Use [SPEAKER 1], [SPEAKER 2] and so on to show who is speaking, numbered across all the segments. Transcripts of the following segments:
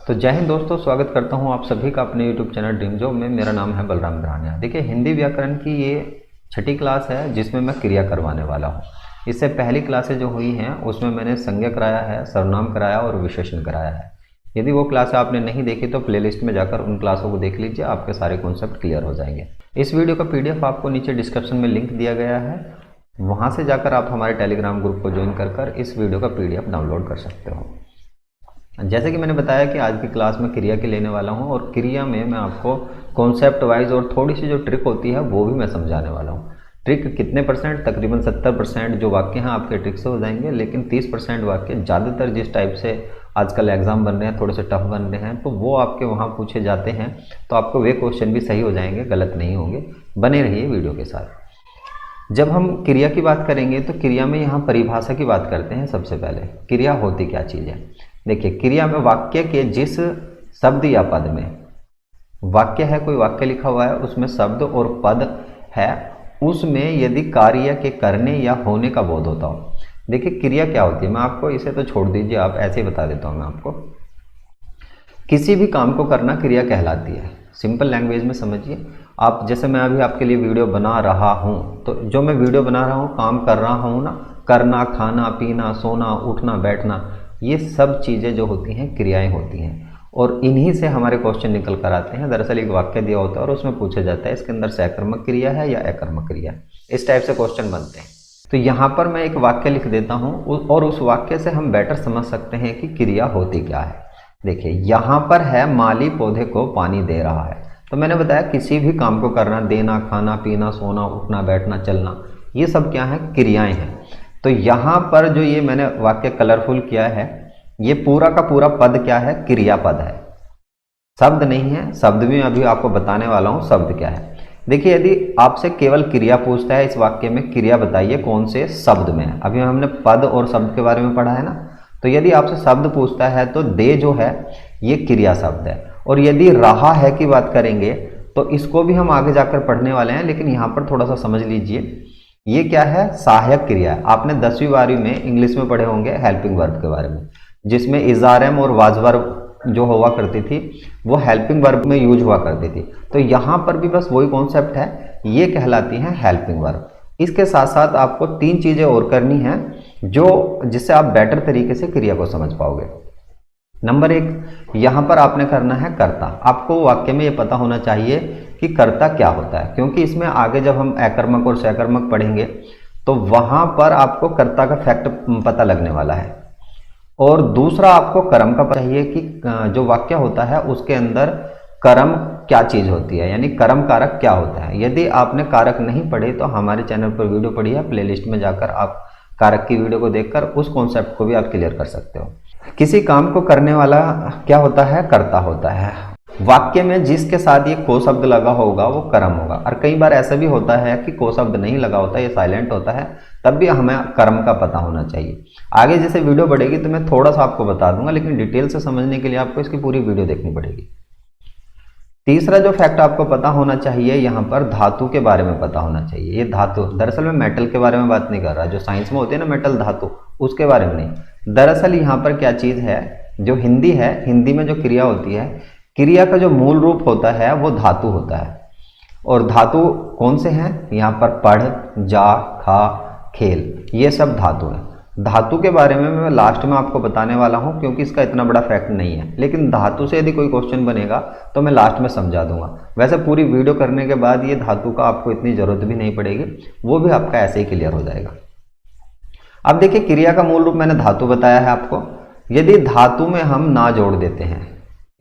[SPEAKER 1] तो जय हिंद दोस्तों, स्वागत करता हूं आप सभी का अपने YouTube चैनल ड्रीम जॉब में। मेरा नाम है बलराम ब्रानिया। देखिए, हिंदी व्याकरण की ये छठी क्लास है जिसमें मैं क्रिया करवाने वाला हूं। इससे पहली क्लासें जो हुई हैं उसमें मैंने संज्ञा कराया है, सर्वनाम कराया और विशेषण कराया है। यदि वो क्लास आपने नहीं देखी तो प्लेलिस्ट में जाकर उन क्लासों को देख लीजिए, आपके सारे कॉन्सेप्ट क्लियर हो जाएंगे। इस वीडियो का PDF आपको नीचे डिस्क्रिप्शन में लिंक दिया गया है, वहाँ से जाकर आप हमारे टेलीग्राम ग्रुप को ज्वाइन कर इस वीडियो का PDF डाउनलोड कर सकते हो। जैसे कि मैंने बताया कि आज की क्लास में क्रिया की लेने वाला हूं और क्रिया में मैं आपको कॉन्सेप्ट वाइज और थोड़ी सी जो ट्रिक होती है वो भी मैं समझाने वाला हूं। ट्रिक कितने परसेंट? तकरीबन 70% जो वाक्य हैं आपके ट्रिक से हो जाएंगे, लेकिन 30% वाक्य ज़्यादातर जिस टाइप से आजकल एग्जाम बन रहे हैं, थोड़े से टफ बन रहे हैं, तो वो आपके वहाँ पूछे जाते हैं, तो आपको वे क्वेश्चन भी सही हो जाएंगे, गलत नहीं होंगे। बने रहिए वीडियो के साथ। जब हम क्रिया की बात करेंगे तो क्रिया में यहाँ परिभाषा की बात करते हैं। सबसे पहले क्रिया होती क्या चीज़ है? देखिए, क्रिया में वाक्य के जिस शब्द या पद में, वाक्य है, कोई वाक्य लिखा हुआ है, उसमें शब्द और पद है, उसमें यदि कार्य के करने या होने का बोध होता हो। देखिए, क्रिया क्या होती है, मैं आपको इसे तो छोड़ दीजिए, आप ऐसे ही बता देता हूँ मैं आपको। किसी भी काम को करना क्रिया कहलाती है। सिंपल लैंग्वेज में समझिए आप। जैसे मैं अभी आपके लिए वीडियो बना रहा हूँ, तो जो मैं वीडियो बना रहा हूँ, काम कर रहा हूँ ना, करना, खाना, पीना, सोना, उठना, बैठना, ये सब चीज़ें जो होती हैं क्रियाएं होती हैं, और इन्हीं से हमारे क्वेश्चन निकल कर आते हैं। दरअसल एक वाक्य दिया होता है और उसमें पूछा जाता है इसके अंदर सकर्मक क्रिया है या अकर्मक क्रिया है। इस टाइप से क्वेश्चन बनते हैं। तो यहाँ पर मैं एक वाक्य लिख देता हूँ और उस वाक्य से हम बेटर समझ सकते हैं कि क्रिया होती क्या है। देखिए, यहाँ पर है माली पौधे को पानी दे रहा है। तो मैंने बताया किसी भी काम को करना, देना, खाना, पीना, सोना, उठना, बैठना, चलना, ये सब क्या है? क्रियाएं हैं। तो यहाँ पर जो ये मैंने वाक्य कलरफुल किया है, ये पूरा का पूरा पद क्या है? क्रियापद है, शब्द नहीं है। शब्द भी अभी आपको बताने वाला हूँ शब्द क्या है। देखिए, यदि आपसे केवल क्रिया पूछता है, इस वाक्य में क्रिया बताइए कौन से शब्द में है। अभी हमने पद और शब्द के बारे में पढ़ा है ना। तो यदि आपसे शब्द पूछता है तो दे जो है ये क्रिया शब्द है, और यदि रहा है की बात करेंगे तो इसको भी हम आगे जाकर पढ़ने वाले हैं, लेकिन यहाँ पर थोड़ा सा समझ लीजिए। ये क्या है? सहायक क्रिया है। आपने 10वीं 12वीं में इंग्लिश में पढ़े होंगे हेल्पिंग वर्ब के बारे में, जिसमें इज़ारम और वाज वर्ब जो हुआ करती थी वो हेल्पिंग वर्ब में यूज हुआ करती थी। तो यहाँ पर भी बस वही कॉन्सेप्ट है, ये कहलाती हैं हेल्पिंग वर्ब। इसके साथ साथ आपको 3 चीज़ें और करनी हैं जो जिससे आप बेटर तरीके से क्रिया को समझ पाओगे। नंबर 1, यहाँ पर आपने करना है कर्ता। आपको वाक्य में ये पता होना चाहिए कि कर्ता क्या होता है, क्योंकि इसमें आगे जब हम अकर्मक और सकर्मक पढ़ेंगे तो वहाँ पर आपको कर्ता का फैक्ट पता लगने वाला है। और दूसरा, आपको कर्म का पता चाहिए कि जो वाक्य होता है उसके अंदर कर्म क्या चीज़ होती है, यानी कर्म कारक क्या होता है। यदि आपने कारक नहीं पढ़े तो हमारे चैनल पर वीडियो पढ़ी है, प्लेलिस्ट में जाकर आप कारक की वीडियो को देखकर उस कॉन्सेप्ट को भी आप क्लियर कर सकते हो। किसी काम को करने वाला क्या होता है? कर्ता होता है। वाक्य में जिसके साथ ये को शब्द लगा होगा वो कर्म होगा, और कई बार ऐसा भी होता है कि को शब्द नहीं लगा होता, ये साइलेंट होता है, तब भी हमें कर्म का पता होना चाहिए। आगे जैसे वीडियो बढ़ेगी तो मैं थोड़ा सा आपको बता दूंगा, लेकिन डिटेल से समझने के लिए आपको इसकी पूरी वीडियो देखनी पड़ेगी। तीसरा जो फैक्ट आपको पता होना चाहिए, यहाँ पर धातु के बारे में पता होना चाहिए। ये धातु, दरअसल मैं मेटल के बारे में बात नहीं कर रहा, जो साइंस में होते हैं ना मेटल, धातु, उसके बारे में नहीं। दरअसल यहाँ पर क्या चीज़ है, जो हिंदी है, हिंदी में जो क्रिया होती है, क्रिया का जो मूल रूप होता है वो धातु होता है। और धातु कौन से हैं? यहाँ पर पढ़, जा, खा, खेल, ये सब धातु हैं। धातु के बारे में मैं लास्ट में आपको बताने वाला हूँ, क्योंकि इसका इतना बड़ा फैक्ट नहीं है, लेकिन धातु से यदि कोई क्वेश्चन बनेगा तो मैं लास्ट में समझा दूंगा। वैसे पूरी वीडियो करने के बाद ये धातु का आपको इतनी ज़रूरत भी नहीं पड़ेगी, वो भी आपका ऐसे ही क्लियर हो जाएगा। अब देखिए, क्रिया का मूल रूप मैंने धातु बताया है आपको। यदि धातु में हम ना जोड़ देते हैं,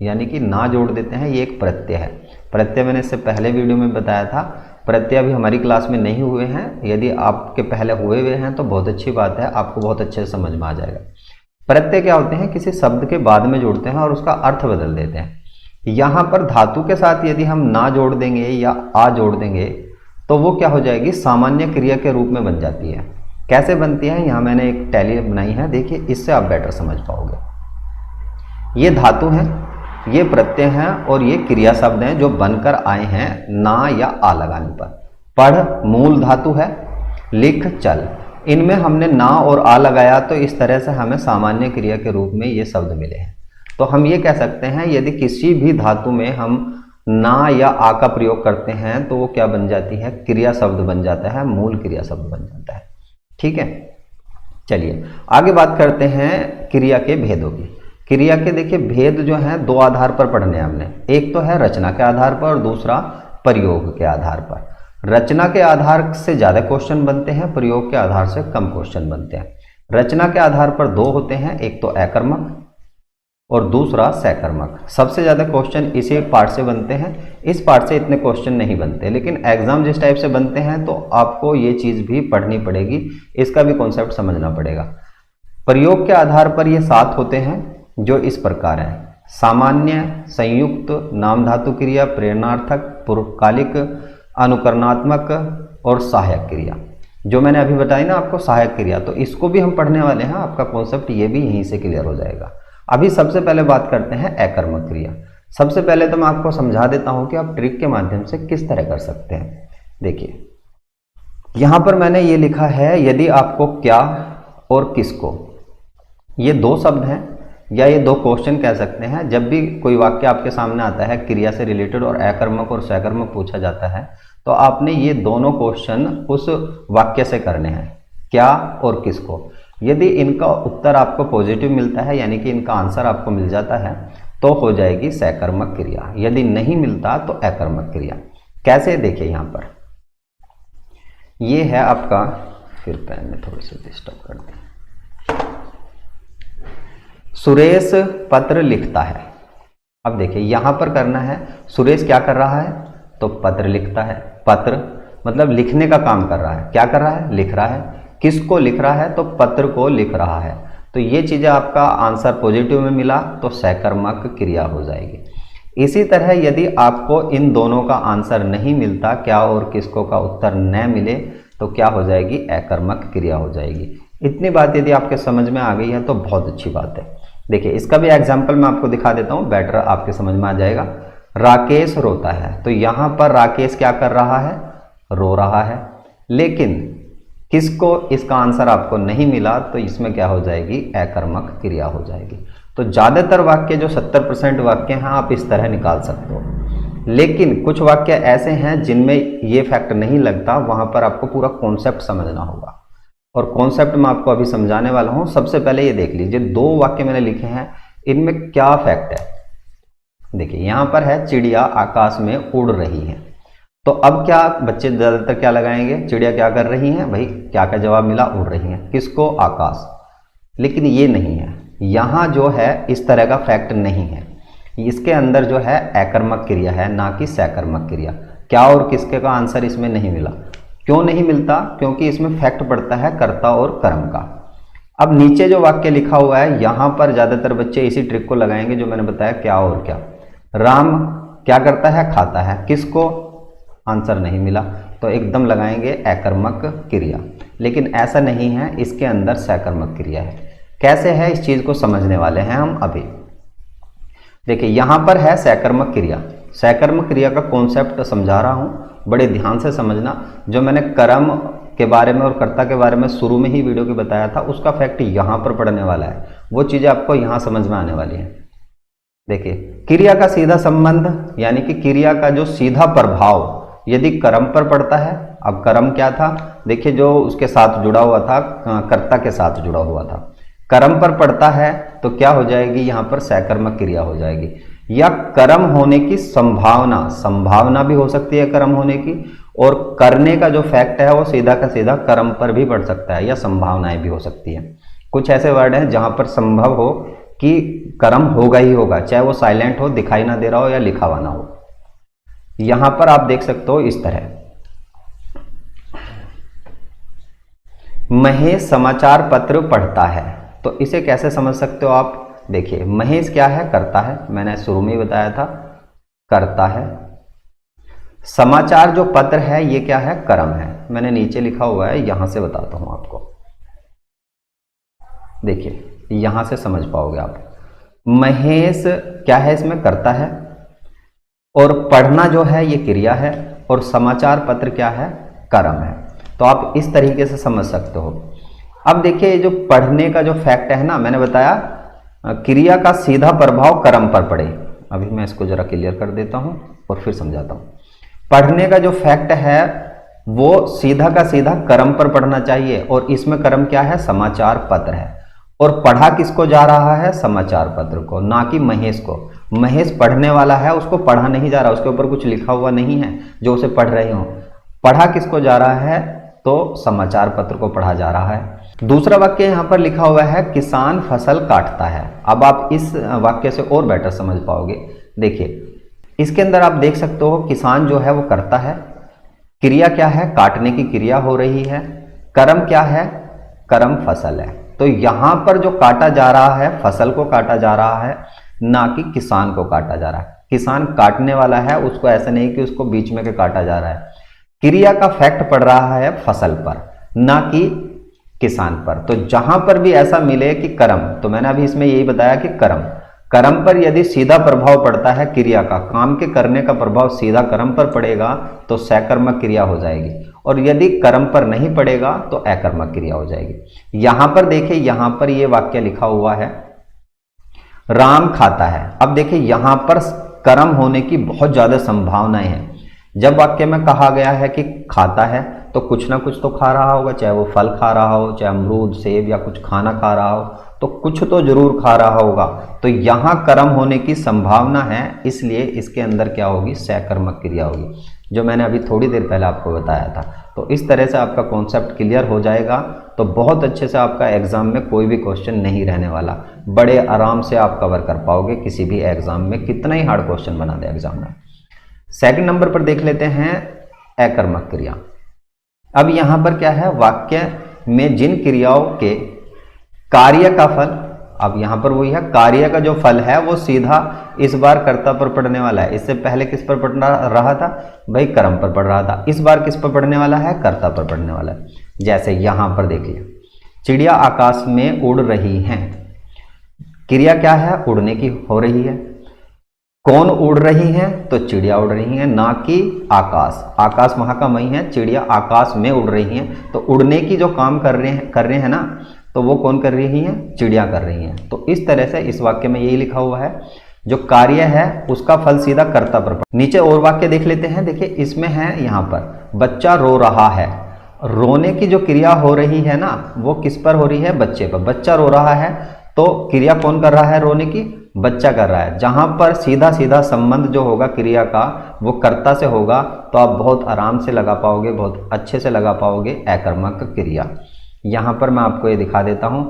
[SPEAKER 1] यानी कि ना जोड़ देते हैं, ये एक प्रत्यय है। प्रत्यय मैंने इससे पहले वीडियो में बताया था। प्रत्यय अभी हमारी क्लास में नहीं हुए हैं, यदि आपके पहले हुए हैं तो बहुत अच्छी बात है, आपको बहुत अच्छे से समझ में आ जाएगा। प्रत्यय क्या होते हैं? किसी शब्द के बाद में जोड़ते हैं और उसका अर्थ बदल देते हैं। यहाँ पर धातु के साथ यदि हम ना जोड़ देंगे या आ जोड़ देंगे तो वो क्या हो जाएगी? सामान्य क्रिया के रूप में बन जाती है। कैसे बनती है? यहाँ मैंने एक टैली बनाई है, देखिए, इससे आप बेटर समझ पाओगे। ये धातु हैं, ये प्रत्यय हैं और ये क्रिया शब्द हैं जो बनकर आए हैं ना या आ लगाने पर। पढ़ मूल धातु है, लिख, चल, इनमें हमने ना और आ लगाया तो इस तरह से हमें सामान्य क्रिया के रूप में ये शब्द मिले हैं। तो हम ये कह सकते हैं यदि किसी भी धातु में हम ना या आ का प्रयोग करते हैं तो वो क्या बन जाती है, क्रिया शब्द बन जाता है, मूल क्रिया शब्द बन जाता है। ठीक है, चलिए आगे बात करते हैं क्रिया के भेदों की। क्रिया के देखिए भेद जो हैं दो आधार पर पढ़ने हमने, एक तो है रचना के आधार पर और दूसरा प्रयोग के आधार पर। रचना के आधार से ज़्यादा क्वेश्चन बनते हैं, प्रयोग के आधार से कम क्वेश्चन बनते हैं। रचना के आधार पर दो होते हैं, एक तो अकर्मक और दूसरा सकर्मक। सबसे ज़्यादा क्वेश्चन इसी पार्ट से बनते हैं, इस पार्ट से इतने क्वेश्चन नहीं बनते, लेकिन एग्जाम जिस टाइप से बनते हैं तो आपको ये चीज़ भी पढ़नी पड़ेगी, इसका भी कॉन्सेप्ट समझना पड़ेगा। प्रयोग के आधार पर ये 7 होते हैं जो इस प्रकार हैं: सामान्य, संयुक्त, नाम धातु क्रिया, प्रेरणार्थक, पूर्वकालिक, अनुकरणात्मक और सहायक क्रिया। जो मैंने अभी बताई ना आपको सहायक क्रिया, तो इसको भी हम पढ़ने वाले हैं, आपका कॉन्सेप्ट ये भी यहीं से क्लियर हो जाएगा। अभी सबसे पहले बात करते हैं अकर्मक क्रिया। सबसे पहले तो मैं आपको समझा देता हूं कि आप ट्रिक के माध्यम से किस तरह कर सकते हैं। देखिए यहां पर मैंने ये लिखा है, यदि आपको क्या और किसको, ये 2 शब्द हैं या ये 2 क्वेश्चन कह सकते हैं। जब भी कोई वाक्य आपके सामने आता है क्रिया से रिलेटेड और अकर्मक और सकर्मक पूछा जाता है, तो आपने ये दोनों क्वेश्चन उस वाक्य से करने हैं, क्या और किसको। यदि इनका उत्तर आपको पॉजिटिव मिलता है, यानी कि इनका आंसर आपको मिल जाता है, तो हो जाएगी सकर्मक क्रिया। यदि नहीं मिलता तो अकर्मक क्रिया। कैसे, देखिए यहाँ पर ये है आपका, फिर पेन में थोड़ी सी डिस्टर्ब कर दें। सुरेश पत्र लिखता है। अब देखिए यहाँ पर करना है, सुरेश क्या कर रहा है, तो पत्र लिखता है। पत्र मतलब लिखने का काम कर रहा है, क्या कर रहा है, लिख रहा है। किसको लिख रहा है, तो पत्र को लिख रहा है। तो ये चीज़ें आपका आंसर पॉजिटिव में मिला तो सकर्मक क्रिया हो जाएगी। इसी तरह यदि आपको इन दोनों का आंसर नहीं मिलता, क्या और किसको का उत्तर न मिले, तो क्या हो जाएगी, अकर्मक क्रिया हो जाएगी। इतनी बात यदि आपके समझ में आ गई है तो बहुत अच्छी बात है। देखिए इसका भी एग्जाम्पल मैं आपको दिखा देता हूँ, बेटर आपके समझ में आ जाएगा। राकेश रोता है, तो यहाँ पर राकेश क्या कर रहा है, रो रहा है। लेकिन किसको, इसका आंसर आपको नहीं मिला, तो इसमें क्या हो जाएगी, अकर्मक क्रिया हो जाएगी। तो ज़्यादातर वाक्य जो 70% वाक्य हैं आप इस तरह निकाल सकते हो, लेकिन कुछ वाक्य ऐसे हैं जिनमें ये फैक्ट नहीं लगता, वहाँ पर आपको पूरा कॉन्सेप्ट समझना होगा। और कॉन्सेप्ट मैं आपको अभी समझाने वाला हूँ। सबसे पहले ये देख लीजिए, 2 वाक्य मैंने लिखे हैं, इनमें क्या फैक्ट है। देखिए यहाँ पर है चिड़िया आकाश में उड़ रही है, तो अब क्या बच्चे ज़्यादातर क्या लगाएंगे, चिड़िया क्या कर रही हैं, भाई क्या का जवाब मिला, उड़ रही हैं। किसको, आकाश। लेकिन ये नहीं है, यहाँ जो है इस तरह का फैक्ट नहीं है। इसके अंदर जो है अकर्मक क्रिया है, ना कि सकर्मक क्रिया। क्या और किसके का आंसर इसमें नहीं मिला। क्यों नहीं मिलता, क्योंकि इसमें फैक्ट पड़ता है कर्ता और कर्म का। अब नीचे जो वाक्य लिखा हुआ है, यहाँ पर ज़्यादातर बच्चे इसी ट्रिक को लगाएंगे जो मैंने बताया, क्या और क्या। राम क्या करता है, खाता है। किसको, आंसर नहीं मिला, तो एकदम लगाएंगे अकर्मक क्रिया। लेकिन ऐसा नहीं है, इसके अंदर सकर्मक क्रिया है। कैसे है, इस चीज़ को समझने वाले हैं हम अभी। देखिए यहाँ पर है सकर्मक क्रिया। सकर्मक क्रिया का कॉन्सेप्ट समझा रहा हूँ, बड़े ध्यान से समझना। जो मैंने कर्म के बारे में और कर्ता के बारे में शुरू में ही वीडियो के बताया था, उसका फैक्ट यहाँ पर पड़ने वाला है। वो चीज़ें आपको यहाँ समझ में आने वाली हैं। देखिए क्रिया का सीधा संबंध, यानी कि क्रिया का जो सीधा प्रभाव यदि कर्म पर पड़ता है। अब कर्म क्या था, देखिए जो उसके साथ जुड़ा हुआ था, कर्ता के साथ जुड़ा हुआ था, कर्म पर पड़ता है, तो क्या हो जाएगी, यहाँ पर सकर्मक क्रिया हो जाएगी। या कर्म होने की संभावना भी हो सकती है कर्म होने की, और करने का जो फैक्ट है वो सीधा का सीधा कर्म पर भी पड़ सकता है, या संभावनाएं भी हो सकती है। कुछ ऐसे वर्ड हैं जहाँ पर संभव हो कि कर्म होगा ही होगा, चाहे वो साइलेंट हो, दिखाई ना दे रहा हो, या लिखा हुआ ना हो। यहां पर आप देख सकते हो इस तरह, महेश समाचार पत्र पढ़ता है, तो इसे कैसे समझ सकते हो आप। देखिए महेश क्या है, करता है, मैंने शुरू में ही बताया था, करता है। समाचार जो पत्र है ये क्या है, कर्म है, मैंने नीचे लिखा हुआ है, यहां से बताता हूं आपको। देखिए यहां से समझ पाओगे आप। महेश क्या है, इसमें करता है, और पढ़ना जो है ये क्रिया है, और समाचार पत्र क्या है, कर्म है। तो आप इस तरीके से समझ सकते हो। अब देखिए जो पढ़ने का जो फैक्ट है ना, मैंने बताया क्रिया का सीधा प्रभाव कर्म पर पड़े। अभी मैं इसको जरा क्लियर कर देता हूं और फिर समझाता हूं। पढ़ने का जो फैक्ट है वो सीधा का सीधा कर्म पर पढ़ना चाहिए, और इसमें कर्म क्या है? समाचार पत्र है। और पढ़ा किसको जा रहा है? समाचार पत्र को, ना कि महेश को। महेश पढ़ने वाला है, उसको पढ़ा नहीं जा रहा, उसके ऊपर कुछ लिखा हुआ नहीं है जो उसे पढ़ रहे हो। पढ़ा किसको जा रहा है? तो समाचार पत्र को पढ़ा जा रहा है। दूसरा वाक्य यहां पर लिखा हुआ है किसान फसल काटता है। अब आप इस वाक्य से और बेटर समझ पाओगे। देखिए, इसके अंदर आप देख सकते हो किसान जो है वो करता है, क्रिया क्या है? काटने की क्रिया हो रही है। कर्म क्या है? कर्म फसल है। तो यहां पर जो काटा जा रहा है, फसल को काटा जा रहा है, ना कि किसान को काटा जा रहा है। किसान काटने वाला है, उसको ऐसा नहीं कि उसको बीच में के काटा जा रहा है। क्रिया का फैक्ट पड़ रहा है फसल पर, ना कि किसान पर। तो जहां पर भी ऐसा मिले कि कर्म, तो मैंने अभी इसमें यही बताया कि कर्म पर यदि सीधा प्रभाव पड़ता है क्रिया का, काम के करने का प्रभाव सीधा कर्म पर पड़ेगा तो सकर्मक क्रिया हो जाएगी, और यदि कर्म पर नहीं पड़ेगा तो अकर्मक क्रिया हो जाएगी। यहां पर देखिए, यहां पर यह वाक्य लिखा हुआ है राम खाता है। अब देखिए, यहां पर कर्म होने की बहुत ज्यादा संभावनाएं हैं। जब वाक्य में कहा गया है कि खाता है तो कुछ ना कुछ तो खा रहा होगा, चाहे वो फल खा रहा हो, चाहे अमरूद सेब या कुछ खाना खा रहा हो, तो कुछ तो जरूर खा रहा होगा। तो यहां कर्म होने की संभावना है, इसलिए इसके अंदर क्या होगी? सकर्मक क्रिया होगी, जो मैंने अभी थोड़ी देर पहले आपको बताया था। तो इस तरह से आपका कॉन्सेप्ट क्लियर हो जाएगा, तो बहुत अच्छे से आपका एग्जाम में कोई भी क्वेश्चन नहीं रहने वाला। बड़े आराम से आप कवर कर पाओगे किसी भी एग्जाम में, कितना ही हार्ड क्वेश्चन बना दे एग्जाम में। सेकंड नंबर पर देख लेते हैं अकर्मक क्रिया। अब यहां पर क्या है? वाक्य में जिन क्रियाओं के कार्य का फल, अब यहां पर वही है, कार्य का जो फल है वो सीधा इस बार कर्ता पर पड़ने वाला है। इससे पहले किस पर पड़ रहा था भाई? कर्म पर पड़ रहा था। इस बार किस पर पड़ने वाला है? कर्ता पर पड़ने वाला है। जैसे यहां पर देखिए, चिड़िया आकाश में उड़ रही हैं। क्रिया क्या है? उड़ने की हो रही है। कौन उड़ रही हैं? तो चिड़िया उड़ रही हैं, ना कि आकाश। आकाश वहां का वही है, चिड़िया आकाश में उड़ रही हैं। तो उड़ने की जो काम कर रहे हैं ना, तो वो कौन कर रही हैं? चिड़िया कर रही हैं। तो इस तरह से इस वाक्य में यही लिखा हुआ है, जो कार्य है उसका फल सीधा कर्ता पर। नीचे और वाक्य देख लेते हैं। देखिए, इसमें है यहां पर बच्चा रो रहा है। रोने की जो क्रिया हो रही है ना, वो किस पर हो रही है? बच्चे पर। बच्चा रो रहा है, तो क्रिया कौन कर रहा है? रोने की बच्चा कर रहा है। जहां पर सीधा सीधा संबंध जो होगा क्रिया का वो कर्ता से होगा, तो आप बहुत आराम से लगा पाओगे, बहुत अच्छे से लगा पाओगे अकर्मक क्रिया। यहां पर मैं आपको ये दिखा देता हूं,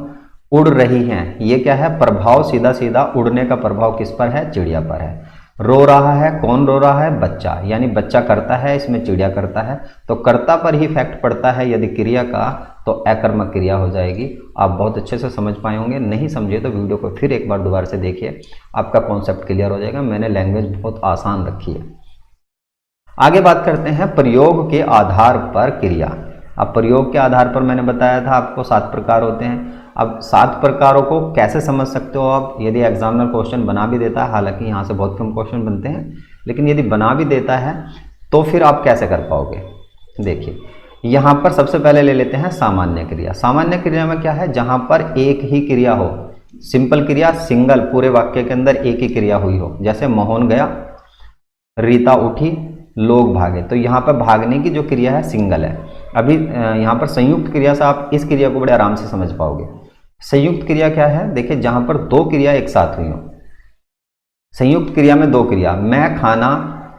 [SPEAKER 1] उड़ रही हैं, ये क्या है? प्रभाव सीधा सीधा उड़ने का प्रभाव किस पर है? चिड़िया पर है। रो रहा है, कौन रो रहा है? बच्चा, यानी बच्चा करता है, इसमें चिड़िया करता है, तो कर्ता पर ही फैक्ट पड़ता है यदि क्रिया का, तो अकर्मक क्रिया हो जाएगी। आप बहुत अच्छे से समझ पाए होंगे। नहीं समझे तो वीडियो को फिर एक बार दोबारा से देखिए, आपका कॉन्सेप्ट क्लियर हो जाएगा। मैंने लैंग्वेज बहुत आसान रखी है। आगे बात करते हैं प्रयोग के आधार पर क्रिया। अब प्रयोग के आधार पर मैंने बताया था आपको 7 प्रकार होते हैं। अब 7 प्रकारों को कैसे समझ सकते हो आप? यदि एग्जामिनर क्वेश्चन बना भी देता है, हालांकि यहाँ से बहुत कम क्वेश्चन बनते हैं, लेकिन यदि बना भी देता है तो फिर आप कैसे कर पाओगे? देखिए, यहाँ पर सबसे पहले ले लेते हैं सामान्य क्रिया। सामान्य क्रिया में क्या है? जहाँ पर एक ही क्रिया हो, सिंपल क्रिया, सिंगल, पूरे वाक्य के अंदर एक ही क्रिया हुई हो। जैसे मोहन गया, रीता उठी, लोग भागे। तो यहाँ पर भागने की जो क्रिया है सिंगल है। अभी यहाँ पर संयुक्त क्रिया से आप इस क्रिया को बड़े आराम से समझ पाओगे। संयुक्त क्रिया क्या है? देखिए, जहां पर 2 क्रिया एक साथ हुई हो। संयुक्त क्रिया में 2 क्रिया, मैं खाना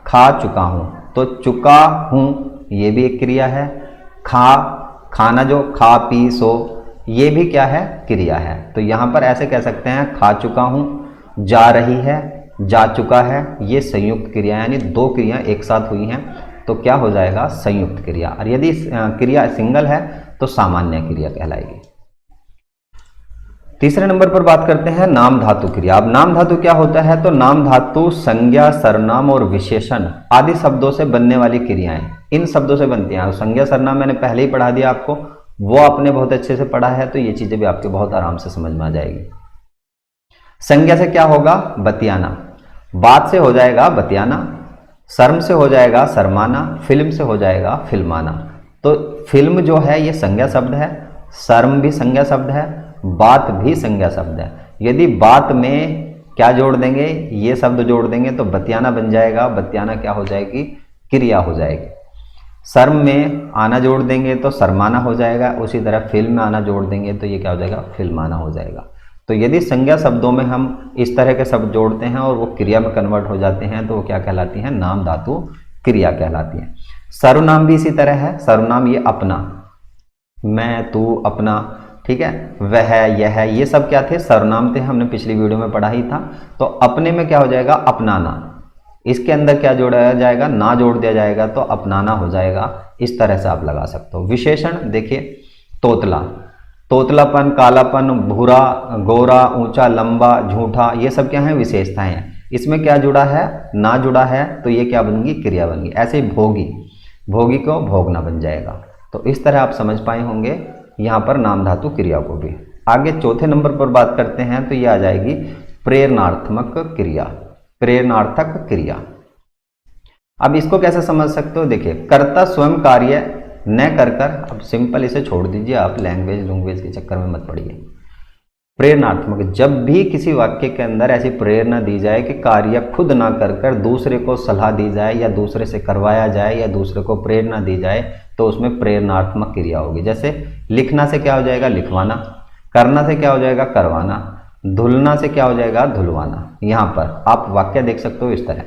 [SPEAKER 1] खा चुका हूं, तो चुका हूं ये भी एक क्रिया है। खाना जो खा पी सो, ये भी क्या है? क्रिया है। तो यहां पर ऐसे कह सकते हैं, खा चुका हूं, जा रही है, जा चुका है, ये संयुक्त क्रिया, यानी 2 क्रिया एक साथ हुई हैं, तो क्या हो जाएगा? संयुक्त क्रिया। और यदि क्रिया सिंगल है तो सामान्य क्रिया कहलाएगी। तीसरे नंबर पर बात करते हैं नाम धातु क्रिया। अब नाम धातु क्या होता है? तो नाम धातु संज्ञा, सर्वनाम और विशेषण आदि शब्दों से बनने वाली क्रियाएं इन शब्दों से बनती हैं। संज्ञा सर्वनाम मैंने पहले ही पढ़ा दिया आपको, वो आपने बहुत अच्छे से पढ़ा है, तो ये चीजें भी आपके बहुत आराम से समझ में आ जाएगी। संज्ञा से क्या होगा? बतियाना, बात से हो जाएगा बतियाना, शर्म से हो जाएगा शर्माना, फिल्म से हो जाएगा फिल्माना। तो फिल्म जो है ये संज्ञा शब्द है, शर्म भी संज्ञा शब्द है, बात भी संज्ञा शब्द है। यदि बात में क्या जोड़ देंगे, ये शब्द जोड़ देंगे तो बतियाना बन जाएगा, बतियाना क्या हो जाएगी, क्रिया हो जाएगी। शर्म में आना जोड़ देंगे तो शर्माना हो जाएगा, उसी तरह फिल्म में आना जोड़ देंगे तो ये क्या हो जाएगा, फिल्माना हो जाएगा। तो यदि संज्ञा शब्दों में हम इस तरह के शब्द जोड़ते हैं और वो क्रिया में कन्वर्ट हो जाते हैं तो वो क्या कहलाती हैं, नाम धातु क्रिया कहलाती है। सर्वनाम भी इसी तरह है। सर्वनाम ये अपना, मैं, तू, अपना, ठीक है, वह, यह, ये सब क्या थे, सर्वनाम थे, हमने पिछली वीडियो में पढ़ा ही था। तो अपने में क्या हो जाएगा, अपनाना, इसके अंदर क्या जोड़ा जाएगा, ना जोड़ दिया जाएगा तो अपनाना हो जाएगा। इस तरह से आप लगा सकते हो। विशेषण देखिए, तोतला, तोतलापन, कालापन, भूरा, गोरा, ऊंचा, लंबा, झूठा, ये सब क्या है, विशेषताएं हैं। इसमें क्या जुड़ा है, ना जुड़ा है तो ये क्या बन गई, क्रिया बन गई। ऐसे ही भोगी, भोगी को भोगना बन जाएगा। तो इस तरह आप समझ पाए होंगे यहाँ पर नाम धातु क्रिया को भी। आगे चौथे नंबर पर बात करते हैं तो ये आ जाएगी प्रेरणात्मक क्रिया, प्रेरणार्थक क्रिया। अब इसको कैसे समझ सकते हो, देखिए, कर्ता स्वयं कार्य न कर कर, अब सिंपल इसे छोड़ दीजिए, आप लैंग्वेज के चक्कर में मत पड़िए। प्रेरणात्मक, जब भी किसी वाक्य के अंदर ऐसी प्रेरणा दी जाए कि कार्य खुद ना कर कर दूसरे को सलाह दी जाए या दूसरे से करवाया जाए या दूसरे को प्रेरणा दी जाए तो उसमें प्रेरणात्मक क्रिया होगी। जैसे लिखना से क्या हो जाएगा, लिखवाना, करना से क्या हो जाएगा, करवाना, धुलना से क्या हो जाएगा, धुलवाना। यहाँ पर आप वाक्य देख सकते हो इस तरह,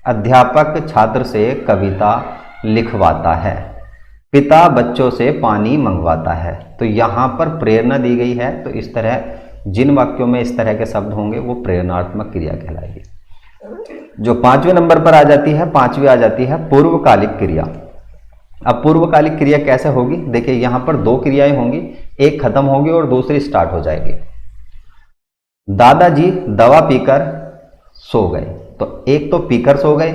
[SPEAKER 1] अध्यापक छात्र से कविता लिखवाता है, पिता बच्चों से पानी मंगवाता है। तो यहाँ पर प्रेरणा दी गई है, तो इस तरह जिन वाक्यों में इस तरह के शब्द होंगे वो प्रेरणात्मक क्रिया कहलाएगी। जो पांचवें नंबर पर आ जाती है, पांचवी आ जाती है पूर्वकालिक क्रिया। अब पूर्वकालिक क्रिया कैसे होगी, देखिए यहाँ पर दो क्रियाएं होंगी, एक खत्म होगी और दूसरी स्टार्ट हो जाएगी। दादाजी दवा पीकर सो गए, तो एक तो पीकर सो गए,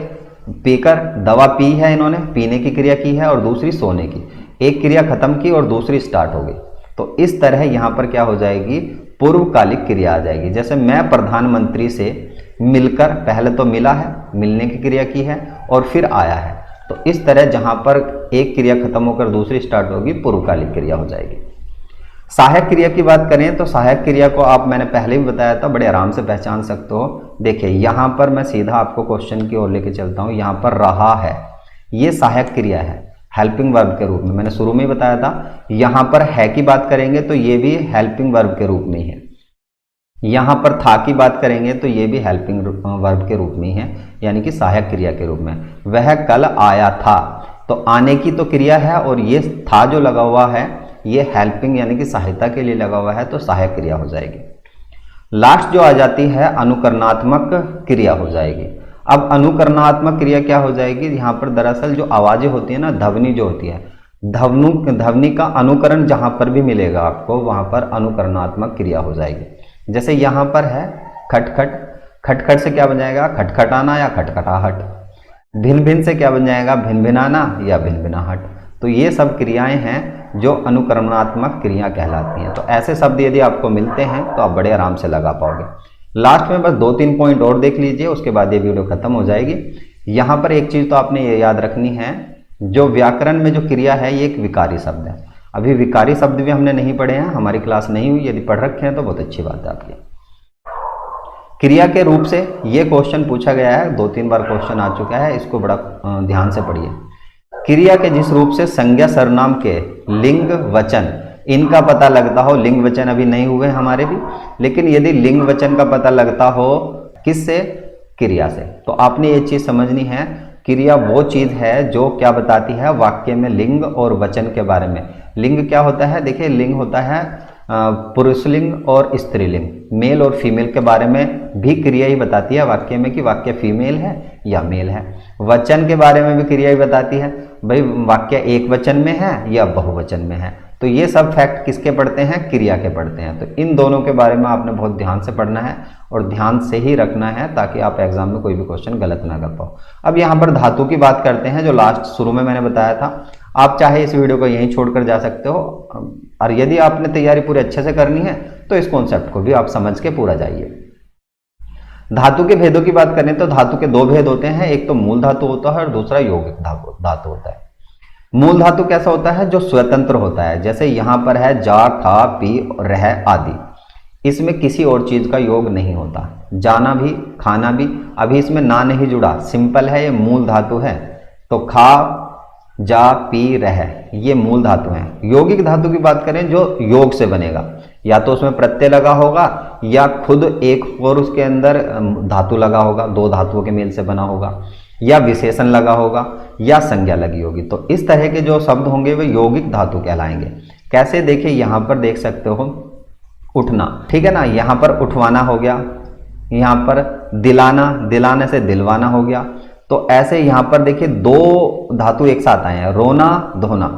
[SPEAKER 1] पीकर दवा पी है, इन्होंने पीने की क्रिया की है, और दूसरी सोने की। एक क्रिया खत्म की और दूसरी स्टार्ट हो गई। तो इस तरह यहाँ पर क्या हो जाएगी, पूर्वकालिक क्रिया आ जाएगी। जैसे मैं प्रधानमंत्री से मिलकर, पहले तो मिला है, मिलने की क्रिया की है और फिर आया है। तो इस तरह जहां पर एक क्रिया खत्म होकर दूसरी स्टार्ट होगी, पूर्वकालिक क्रिया हो जाएगी। सहायक क्रिया की बात करें तो सहायक क्रिया को आप, मैंने पहले भी बताया था, बड़े आराम से पहचान सकते हो। देखिए यहाँ पर मैं सीधा आपको क्वेश्चन की ओर लेके चलता हूँ। यहाँ पर रहा है, ये सहायक क्रिया है हेल्पिंग वर्ब के रूप में, मैंने शुरू में ही बताया था। यहाँ पर है की बात करेंगे तो ये भी हेल्पिंग वर्ब के रूप में ही है। यहाँ पर था की बात करेंगे तो ये भी हेल्पिंग वर्ब के रूप में ही है, यानी कि सहायक क्रिया के रूप में। वह कल आया था, तो आने की तो क्रिया है और ये था जो लगा हुआ है ये हेल्पिंग यानी कि सहायता के लिए लगा हुआ है, तो सहायक क्रिया हो जाएगी। लास्ट जो आ जाती है अनुकरणात्मक क्रिया हो जाएगी। अब अनुकरणात्मक क्रिया क्या हो जाएगी, यहाँ पर दरअसल जो आवाजें होती है ना, ध्वनि जो होती है, ध्वनि का अनुकरण जहाँ पर भी मिलेगा आपको वहाँ पर अनुकरणात्मक क्रिया हो जाएगी। जैसे यहाँ पर है खटखट, खटखट से क्या बन जाएगा, खटखटाना या खटखटाहट। भिन भिन से क्या बन जाएगा, भिन भिनाना या भिन भिनाहट। तो ये सब क्रियाएं हैं जो अनुकरणात्मक क्रिया कहलाती हैं। तो ऐसे शब्द यदि आपको मिलते हैं तो आप बड़े आराम से लगा पाओगे। लास्ट में बस 2-3 पॉइंट और देख लीजिए, उसके बाद ये वीडियो खत्म हो जाएगी। यहाँ पर एक चीज़ तो आपने ये याद रखनी है, जो व्याकरण में जो क्रिया है ये एक विकारी शब्द है। अभी विकारी शब्द भी हमने नहीं पढ़े हैं, हमारी क्लास नहीं हुई, यदि पढ़ रखे हैं तो बहुत अच्छी बात है आपकी। क्रिया के रूप से ये क्वेश्चन पूछा गया है, 2-3 बार क्वेश्चन आ चुका है, इसको बड़ा ध्यान से पढ़िए। क्रिया के जिस रूप से संज्ञा सर्वनाम के लिंग वचन इनका पता लगता हो, लिंग वचन अभी नहीं हुए हमारे भी, लेकिन यदि लिंग वचन का पता लगता हो किससे, क्रिया से, तो आपने ये चीज समझनी है, क्रिया वो चीज है जो क्या बताती है वाक्य में लिंग और वचन के बारे में। लिंग क्या होता है, देखिए लिंग होता है पुरुषलिंग और स्त्रीलिंग, मेल और फीमेल के बारे में भी क्रिया ही बताती है वाक्य में कि वाक्य फीमेल है या मेल है। वचन के बारे में भी क्रिया ही बताती है, भाई वाक्य एक वचन में है या बहुवचन में है। तो ये सब फैक्ट किसके पढ़ते हैं, क्रिया के पढ़ते हैं। तो इन दोनों के बारे में आपने बहुत ध्यान से पढ़ना है और ध्यान से ही रखना है ताकि आप एग्जाम में कोई भी क्वेश्चन गलत ना कर पाओ। अब यहाँ पर धातु की बात करते हैं, जो लास्ट शुरू में मैंने बताया था। आप चाहे इस वीडियो को यहीं छोड़कर जा सकते हो, और यदि आपने तैयारी पूरी अच्छे से करनी है तो इस कॉन्सेप्ट को भी आप समझ के पूरा जाइए। धातु के भेदों की बात करें तो धातु के 2 भेद होते हैं, एक तो मूल धातु होता है और दूसरा यौगिक धातु होता है। मूल धातु कैसा होता है, जो स्वतंत्र होता है, जैसे यहाँ पर है जा, खा, पी, रह आदि। इसमें किसी और चीज़ का योग नहीं होता। जाना भी, खाना भी, अभी इसमें ना नहीं जुड़ा, सिंपल है, ये मूल धातु है। तो खा, जा, पी, रह, ये मूल धातु हैं। यौगिक धातु की बात करें जो योग से बनेगा, या तो उसमें प्रत्यय लगा होगा या खुद एक और उसके अंदर धातु लगा होगा, दो धातुओं के मेल से बना होगा, या विशेषण लगा होगा, या संज्ञा लगी होगी। तो इस तरह के जो शब्द होंगे वे यौगिक धातु कहलाएंगे। कैसे, देखिए यहाँ पर देख सकते हो, उठना, ठीक है ना, यहाँ पर उठवाना हो गया, यहाँ पर दिलाना, दिलाने से दिलवाना हो गया। तो ऐसे यहाँ पर देखिए दो धातु एक साथ आए हैं, रोना, धोना,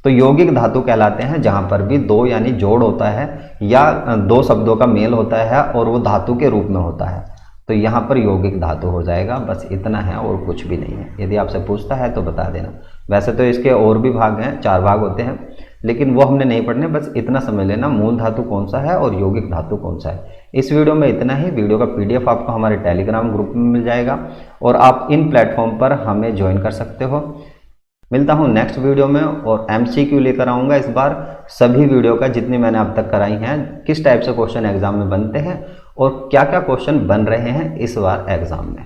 [SPEAKER 1] तो यौगिक धातु कहलाते हैं जहाँ पर भी दो यानी जोड़ होता है या दो शब्दों का मेल होता है और वो धातु के रूप में होता है, तो यहाँ पर यौगिक धातु हो जाएगा। बस इतना है और कुछ भी नहीं है। यदि आपसे पूछता है तो बता देना। वैसे तो इसके और भी भाग हैं, 4 भाग होते हैं, लेकिन वो हमने नहीं पढ़ने, बस इतना समझ लेना मूल धातु कौन सा है और यौगिक धातु कौन सा है। इस वीडियो में इतना ही। वीडियो का PDF आपको हमारे टेलीग्राम ग्रुप में मिल जाएगा और आप इन प्लेटफॉर्म पर हमें ज्वाइन कर सकते हो। मिलता हूँ नेक्स्ट वीडियो में और MCQ लेकर आऊँगा इस बार सभी वीडियो का, जितनी मैंने अब तक कराई हैं, किस टाइप से क्वेश्चन एग्जाम में बनते हैं और क्या क्या क्वेश्चन बन रहे हैं इस बार एग्जाम में।